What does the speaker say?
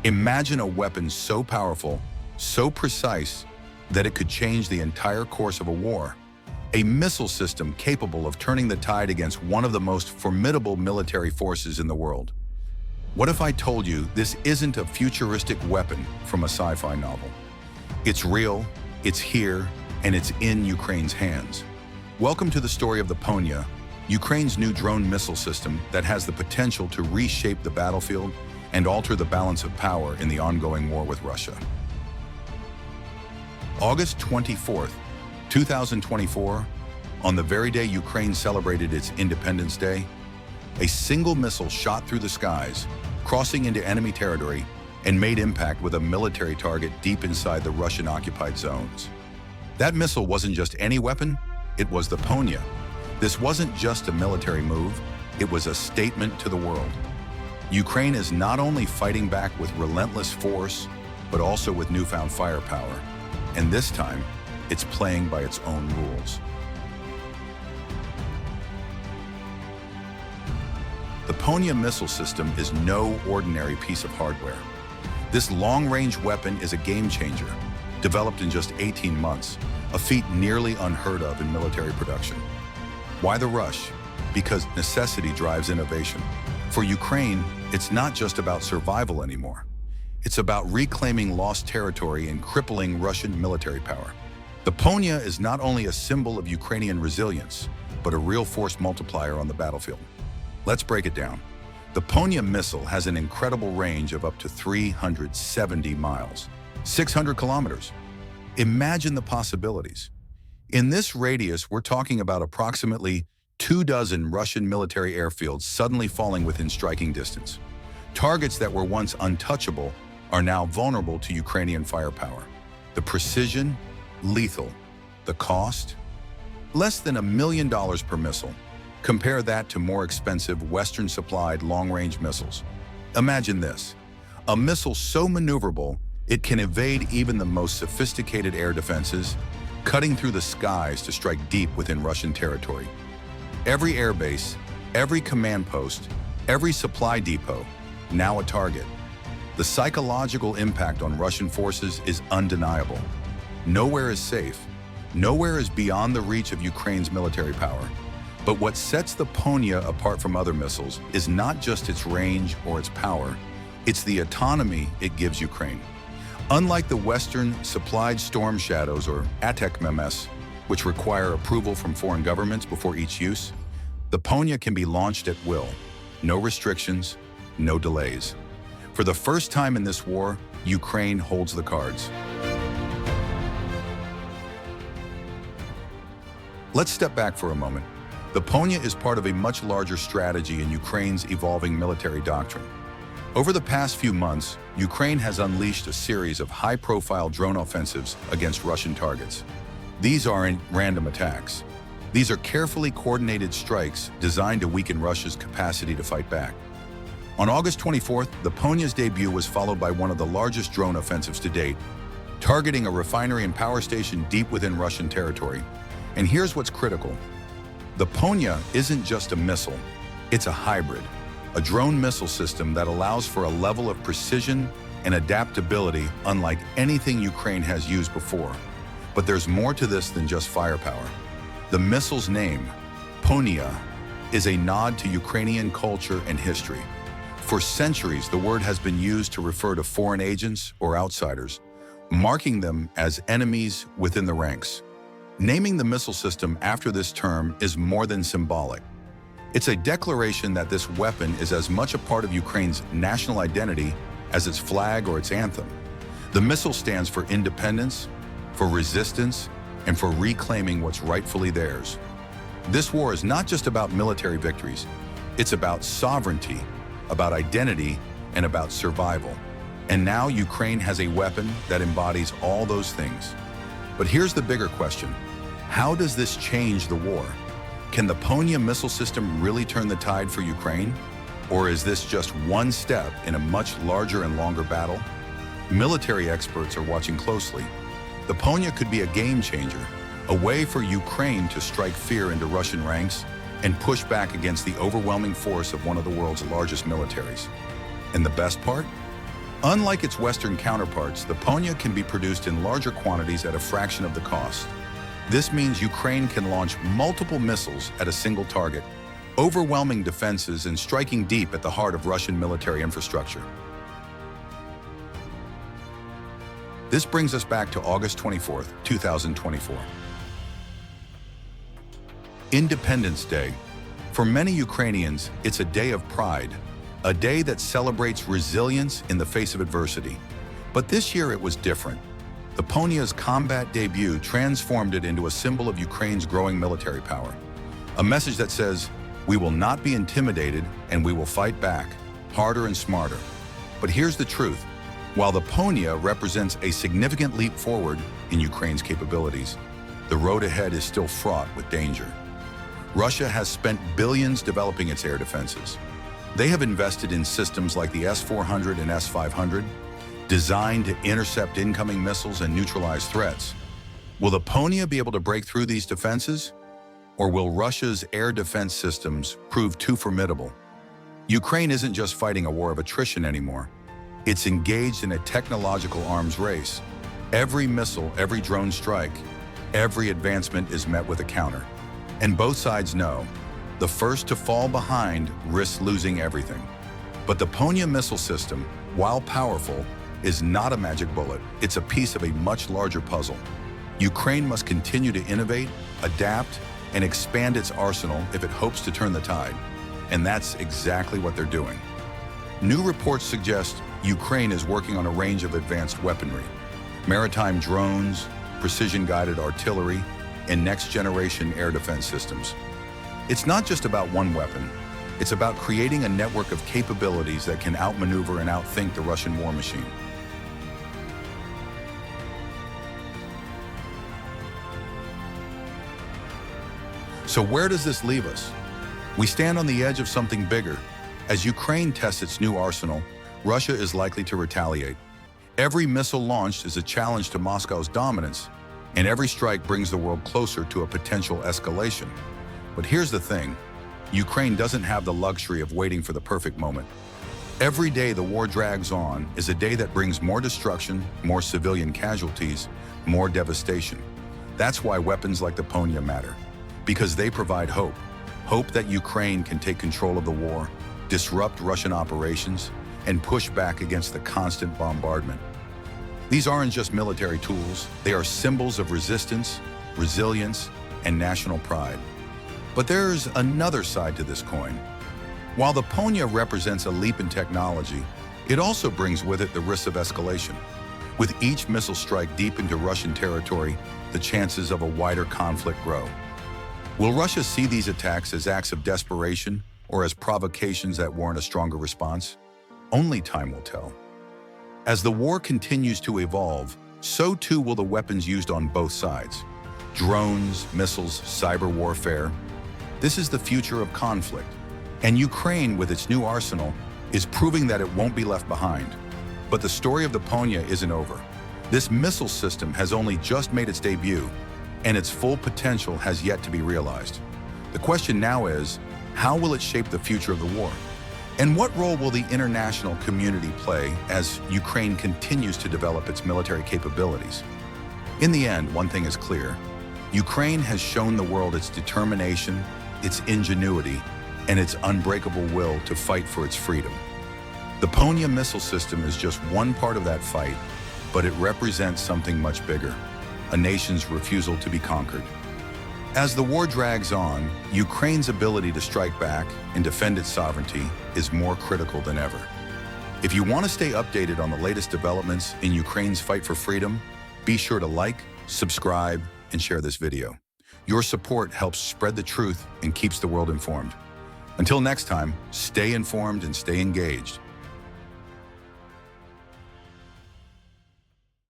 Imagine a weapon so powerful, so precise, that it could change the entire course of a war. A missile system capable of turning the tide against one of the most formidable military forces in the world. What if I told you this isn't a futuristic weapon from a sci-fi novel? It's real, it's here, and it's in Ukraine's hands. Welcome to the story of the Ponia, Ukraine's new drone missile system that has the potential to reshape the battlefield and alter the balance of power in the ongoing war with Russia. August 24th, 2024, on the very day Ukraine celebrated its Independence Day, a single missile shot through the skies, crossing into enemy territory, and made impact with a military target deep inside the Russian-occupied zones. That missile wasn't just any weapon, it was the Ponia. This wasn't just a military move, it was a statement to the world. Ukraine is not only fighting back with relentless force, but also with newfound firepower. And this time, it's playing by its own rules. The Ponia missile system is no ordinary piece of hardware. This long-range weapon is a game-changer, developed in just 18 months, a feat nearly unheard of in military production. Why the rush? Because necessity drives innovation. For Ukraine, it's not just about survival anymore. It's about reclaiming lost territory and crippling Russian military power. The Ponia is not only a symbol of Ukrainian resilience, but a real force multiplier on the battlefield. Let's break it down. The Ponia missile has an incredible range of up to 370 miles, 600 kilometers. Imagine the possibilities. In this radius, we're talking about approximately 24 Russian military airfields suddenly falling within striking distance. Targets that were once untouchable are now vulnerable to Ukrainian firepower. The precision, lethal. The cost? Less than $1 million per missile. Compare that to more expensive Western-supplied long-range missiles. Imagine this, a missile so maneuverable it can evade even the most sophisticated air defenses, cutting through the skies to strike deep within Russian territory. Every airbase, every command post, every supply depot, now a target. The psychological impact on Russian forces is undeniable. Nowhere is safe. Nowhere is beyond the reach of Ukraine's military power. But what sets the Ponia apart from other missiles is not just its range or its power, it's the autonomy it gives Ukraine. Unlike the Western-supplied Storm Shadows or ATACMS, which require approval from foreign governments before each use, the Ponia can be launched at will. No restrictions, no delays. For the first time in this war, Ukraine holds the cards. Let's step back for a moment. The Ponia is part of a much larger strategy in Ukraine's evolving military doctrine. Over the past few months, Ukraine has unleashed a series of high-profile drone offensives against Russian targets. These aren't random attacks. These are carefully coordinated strikes designed to weaken Russia's capacity to fight back. On August 24th, the Ponia's debut was followed by one of the largest drone offensives to date, targeting a refinery and power station deep within Russian territory. And here's what's critical. The Ponia isn't just a missile, it's a hybrid, a drone missile system that allows for a level of precision and adaptability unlike anything Ukraine has used before. But there's more to this than just firepower. The missile's name, Ponia, is a nod to Ukrainian culture and history. For centuries, the word has been used to refer to foreign agents or outsiders, marking them as enemies within the ranks. Naming the missile system after this term is more than symbolic. It's a declaration that this weapon is as much a part of Ukraine's national identity as its flag or its anthem. The missile stands for independence, for resistance, and for reclaiming what's rightfully theirs. This war is not just about military victories. It's about sovereignty, about identity, and about survival. And now Ukraine has a weapon that embodies all those things. But here's the bigger question. How does this change the war? Can the Ponia missile system really turn the tide for Ukraine? Or is this just one step in a much larger and longer battle? Military experts are watching closely. The Ponia could be a game changer, a way for Ukraine to strike fear into Russian ranks and push back against the overwhelming force of one of the world's largest militaries. And the best part? Unlike its Western counterparts, the Ponia can be produced in larger quantities at a fraction of the cost. This means Ukraine can launch multiple missiles at a single target, overwhelming defenses and striking deep at the heart of Russian military infrastructure. This brings us back to August 24, 2024. Independence Day. For many Ukrainians, it's a day of pride, a day that celebrates resilience in the face of adversity. But this year it was different. The Ponia's combat debut transformed it into a symbol of Ukraine's growing military power. A message that says, we will not be intimidated and we will fight back, harder and smarter. But here's the truth. While the Ponia represents a significant leap forward in Ukraine's capabilities, the road ahead is still fraught with danger. Russia has spent billions developing its air defenses. They have invested in systems like the S-400 and S-500, designed to intercept incoming missiles and neutralize threats. Will the Ponia be able to break through these defenses? Or will Russia's air defense systems prove too formidable? Ukraine isn't just fighting a war of attrition anymore. It's engaged in a technological arms race. Every missile, every drone strike, every advancement is met with a counter. And both sides know, the first to fall behind risks losing everything. But the Ponia missile system, while powerful, is not a magic bullet. It's a piece of a much larger puzzle. Ukraine must continue to innovate, adapt, and expand its arsenal if it hopes to turn the tide. And that's exactly what they're doing. New reports suggest Ukraine is working on a range of advanced weaponry, maritime drones, precision-guided artillery, and next-generation air defense systems. It's not just about one weapon. It's about creating a network of capabilities that can outmaneuver and outthink the Russian war machine. So where does this leave us? We stand on the edge of something bigger. As Ukraine tests its new arsenal, Russia is likely to retaliate. Every missile launched is a challenge to Moscow's dominance, and every strike brings the world closer to a potential escalation. But here's the thing, Ukraine doesn't have the luxury of waiting for the perfect moment. Every day the war drags on is a day that brings more destruction, more civilian casualties, more devastation. That's why weapons like the Ponia matter, because they provide hope. Hope that Ukraine can take control of the war, disrupt Russian operations, and push back against the constant bombardment. These aren't just military tools, they are symbols of resistance, resilience, and national pride. But there's another side to this coin. While the Ponia represents a leap in technology, it also brings with it the risk of escalation. With each missile strike deep into Russian territory, the chances of a wider conflict grow. Will Russia see these attacks as acts of desperation or as provocations that warrant a stronger response? Only time will tell. As the war continues to evolve, so too will the weapons used on both sides. Drones, missiles, cyber warfare. This is the future of conflict. And Ukraine, with its new arsenal, is proving that it won't be left behind. But the story of the Ponia isn't over. This missile system has only just made its debut, and its full potential has yet to be realized. The question now is, how will it shape the future of the war? And what role will the international community play as Ukraine continues to develop its military capabilities? In the end, one thing is clear. Ukraine has shown the world its determination, its ingenuity, and its unbreakable will to fight for its freedom. The Ponia missile system is just one part of that fight, but it represents something much bigger, a nation's refusal to be conquered. As the war drags on, Ukraine's ability to strike back and defend its sovereignty is more critical than ever. If you want to stay updated on the latest developments in Ukraine's fight for freedom, be sure to like, subscribe, and share this video. Your support helps spread the truth and keeps the world informed. Until next time, stay informed and stay engaged.